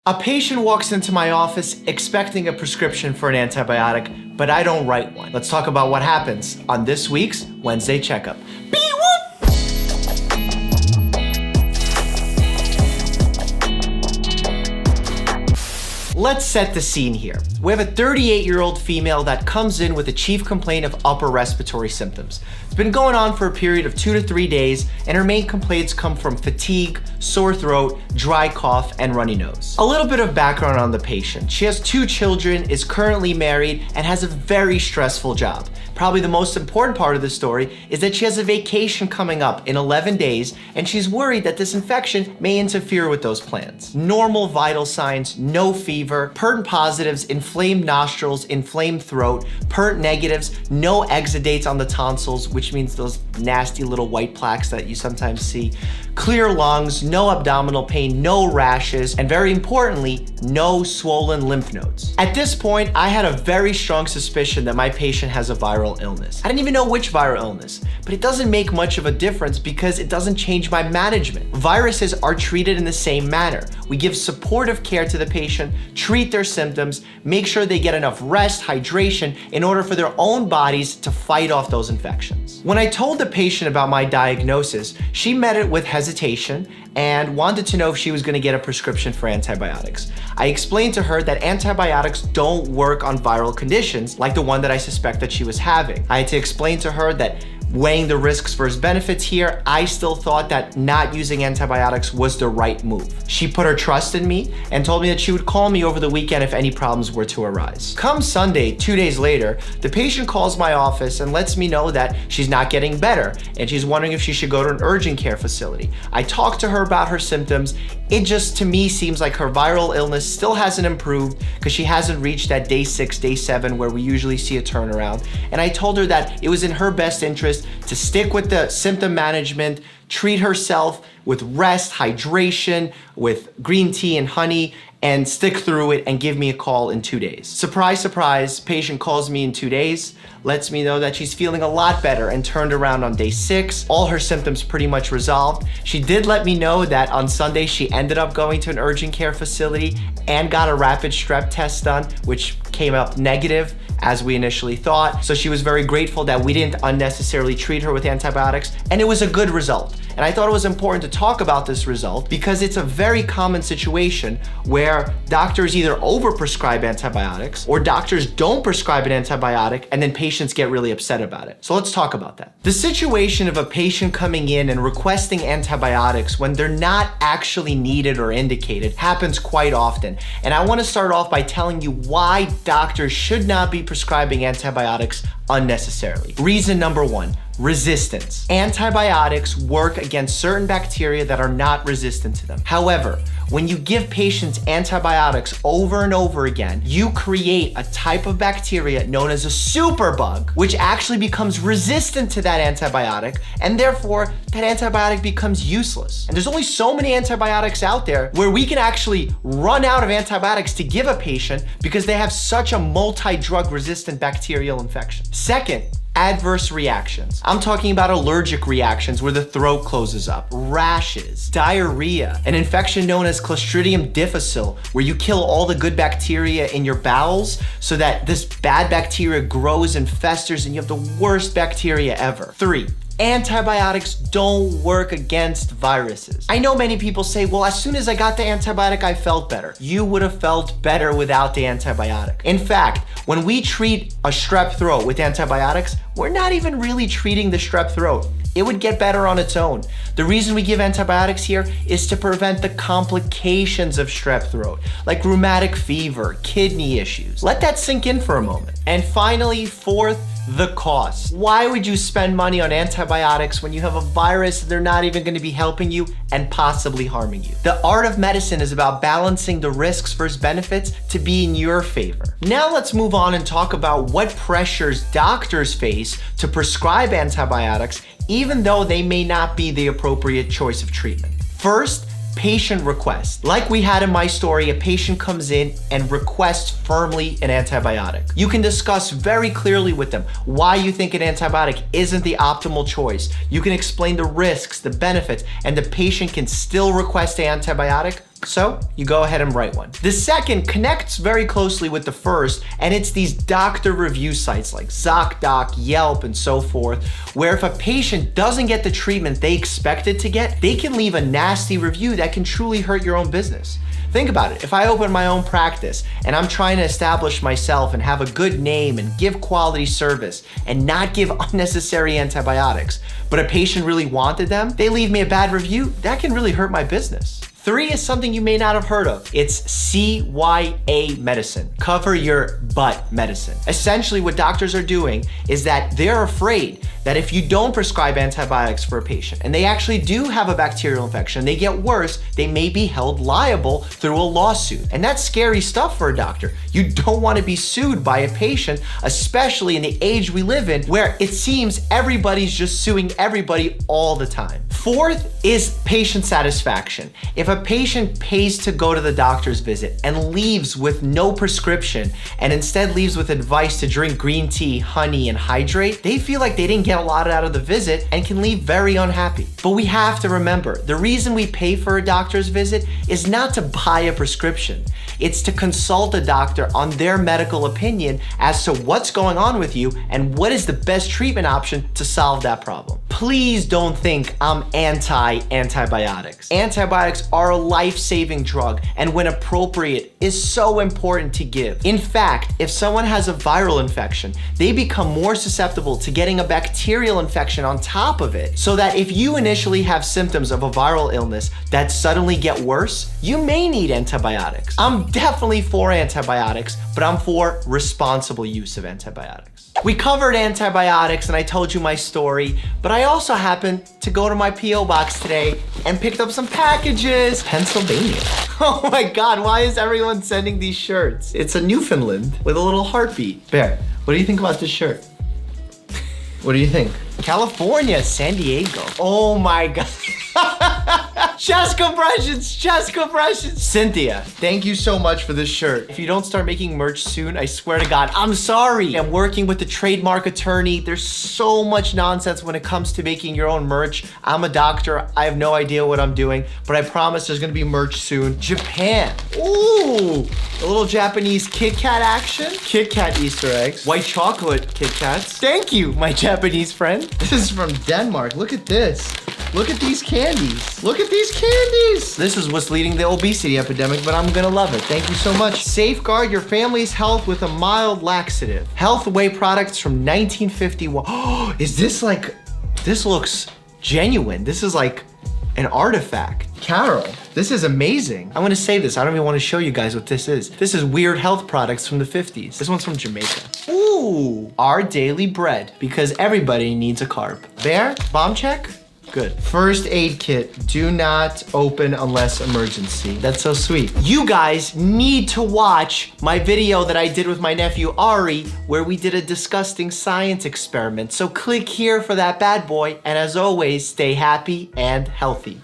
A patient walks into my office expecting a prescription for an antibiotic, but I don't write one. Let's talk about what happens on this week's Wednesday Checkup. Let's set the scene here. We have a 38-year-old female that comes in with a chief complaint of upper respiratory symptoms. It's been going on for a period of 2 to 3 days, and her main complaints come from fatigue, sore throat, dry cough, and runny nose. A little bit of background on the patient. She has 2 children, is currently married, and has a very stressful job. Probably the most important part of the story is that she has a vacation coming up in 11 days, and she's worried that this infection may interfere with those plans. Normal vital signs: no fever, PERT positives, inflamed nostrils, inflamed throat, PERT negatives, no exudates on the tonsils, which means those nasty little white plaques that you sometimes see, clear lungs, no abdominal pain, no rashes, and very importantly, no swollen lymph nodes. At this point, I had a very strong suspicion that my patient has a viral illness. I didn't even know which viral illness, but it doesn't make much of a difference because it doesn't change my management. Viruses are treated in the same manner. We give supportive care to the patient, treat their symptoms, make sure they get enough rest, hydration in order for their own bodies to fight off those infections. When I told the patient about my diagnosis, she met it with hesitation and wanted to know if she was going to get a prescription for antibiotics. I explained to her that antibiotics don't work on viral conditions like the one that I suspect that she was having. I had to explain to her that weighing the risks versus benefits here, I still thought that not using antibiotics was the right move. She put her trust in me and told me that she would call me over the weekend if any problems were to arise. Come Sunday, 2 days later, the patient calls my office and lets me know that she's not getting better and she's wondering if she should go to an urgent care facility. I talked to her about her symptoms. It just, to me, seems like her viral illness still hasn't improved because she hasn't reached that day 6, day 7 where we usually see a turnaround. And I told her that it was in her best interest to stick with the symptom management, treat herself with rest, hydration, with green tea and honey, and stick through it and give me a call in 2 days. Surprise, surprise, patient calls me in 2 days, lets me know that she's feeling a lot better and turned around on day 6. All her symptoms pretty much resolved. She did let me know that on Sunday she ended up going to an urgent care facility and got a rapid strep test done, which came up negative as we initially thought. So she was very grateful that we didn't unnecessarily treat her with antibiotics, and it was a good result. And I thought it was important to talk about this result because it's a very common situation where doctors either overprescribe antibiotics or doctors don't prescribe an antibiotic and then patients get really upset about it. So let's talk about that. The situation of a patient coming in and requesting antibiotics when they're not actually needed or indicated happens quite often. And I want to start off by telling you why doctors should not be prescribing antibiotics unnecessarily. Reason number 1, resistance. Antibiotics work against certain bacteria that are not resistant to them. However, when you give patients antibiotics over and over again, you create a type of bacteria known as a superbug, which actually becomes resistant to that antibiotic, and therefore that antibiotic becomes useless. And there's only so many antibiotics out there where we can actually run out of antibiotics to give a patient because they have such a multi-drug resistant bacterial infection. Second, adverse reactions. I'm talking about allergic reactions where the throat closes up, rashes, diarrhea, an infection known as Clostridium difficile, where you kill all the good bacteria in your bowels so that this bad bacteria grows and festers and you have the worst bacteria ever. 3, antibiotics don't work against viruses. I know many people say, well, as soon as I got the antibiotic, I felt better. You would have felt better without the antibiotic. In fact, when we treat a strep throat with antibiotics, we're not even really treating the strep throat. It would get better on its own. The reason we give antibiotics here is to prevent the complications of strep throat, like rheumatic fever, kidney issues. Let that sink in for a moment. And finally, 4th, the cost. Why would you spend money on antibiotics when you have a virus they're not even going to be helping you and possibly harming you? The art of medicine is about balancing the risks versus benefits to be in your favor. Now let's move on and talk about what pressures doctors face to prescribe antibiotics even though they may not be the appropriate choice of treatment. First, patient request. Like we had in my story, a patient comes in and requests firmly an antibiotic. You can discuss very clearly with them why you think an antibiotic isn't the optimal choice. You can explain the risks, the benefits, and the patient can still request an antibiotic So you go ahead and write one. The second connects very closely with the first, and it's these doctor review sites like ZocDoc, Yelp, and so forth, where if a patient doesn't get the treatment they expected to get, they can leave a nasty review that can truly hurt your own business. Think about it. If I open my own practice and I'm trying to establish myself and have a good name and give quality service and not give unnecessary antibiotics, but a patient really wanted them, they leave me a bad review, that can really hurt my business. 3 is something you may not have heard of. It's CYA medicine, cover your butt medicine. Essentially what doctors are doing is that they're afraid that if you don't prescribe antibiotics for a patient and they actually do have a bacterial infection, they get worse, they may be held liable through a lawsuit. And that's scary stuff for a doctor. You don't want to be sued by a patient, especially in the age we live in where it seems everybody's just suing everybody all the time. 4th is patient satisfaction. If a patient pays to go to the doctor's visit and leaves with no prescription and instead leaves with advice to drink green tea, honey, and hydrate, they feel like they didn't get a lot out of the visit and can leave very unhappy. But we have to remember, the reason we pay for a doctor's visit is not to buy a prescription. It's to consult a doctor on their medical opinion as to what's going on with you and what is the best treatment option to solve that problem. Please don't think I'm anti-antibiotics. Antibiotics are a life-saving drug and when appropriate is so important to give. In fact, if someone has a viral infection, they become more susceptible to getting a bacterial infection on top of it. So that if you initially have symptoms of a viral illness that suddenly get worse, you may need antibiotics. I'm definitely for antibiotics, but I'm for responsible use of antibiotics. We covered antibiotics and I told you my story, but I also happened to go to my P.O. box today and picked up some packages. Pennsylvania. Oh my God, why is everyone sending these shirts? It's a Newfoundland with a little heartbeat. Bear, what do you think about this shirt? What do you think? California, San Diego. Oh my God. Chest compressions, chest compressions. Cynthia, thank you so much for this shirt. If you don't start making merch soon, I swear to God, I'm sorry. I'm working with the trademark attorney. There's so much nonsense when it comes to making your own merch. I'm a doctor. I have no idea what I'm doing, but I promise there's gonna be merch soon. Japan. Ooh, a little Japanese Kit Kat action. Kit Kat Easter eggs. White chocolate Kit Kats. Thank you, my Japanese friend. This is from Denmark. Look at this. Look at these candies. Look at these candies. This is what's leading the obesity epidemic, but I'm gonna love it. Thank you so much. Safeguard your family's health with a mild laxative. Health Whey products from 1951. Oh, is this like, this looks genuine. This is like an artifact. Carol, this is amazing. I'm gonna save this. I don't even wanna show you guys what this is. This is weird health products from the 50s. This one's from Jamaica. Ooh, our daily bread, because everybody needs a carb. Bear, bomb check? Good. First aid kit, do not open unless emergency. That's so sweet. You guys need to watch my video that I did with my nephew Ari, where we did a disgusting science experiment. So click here for that bad boy. And as always, stay happy and healthy.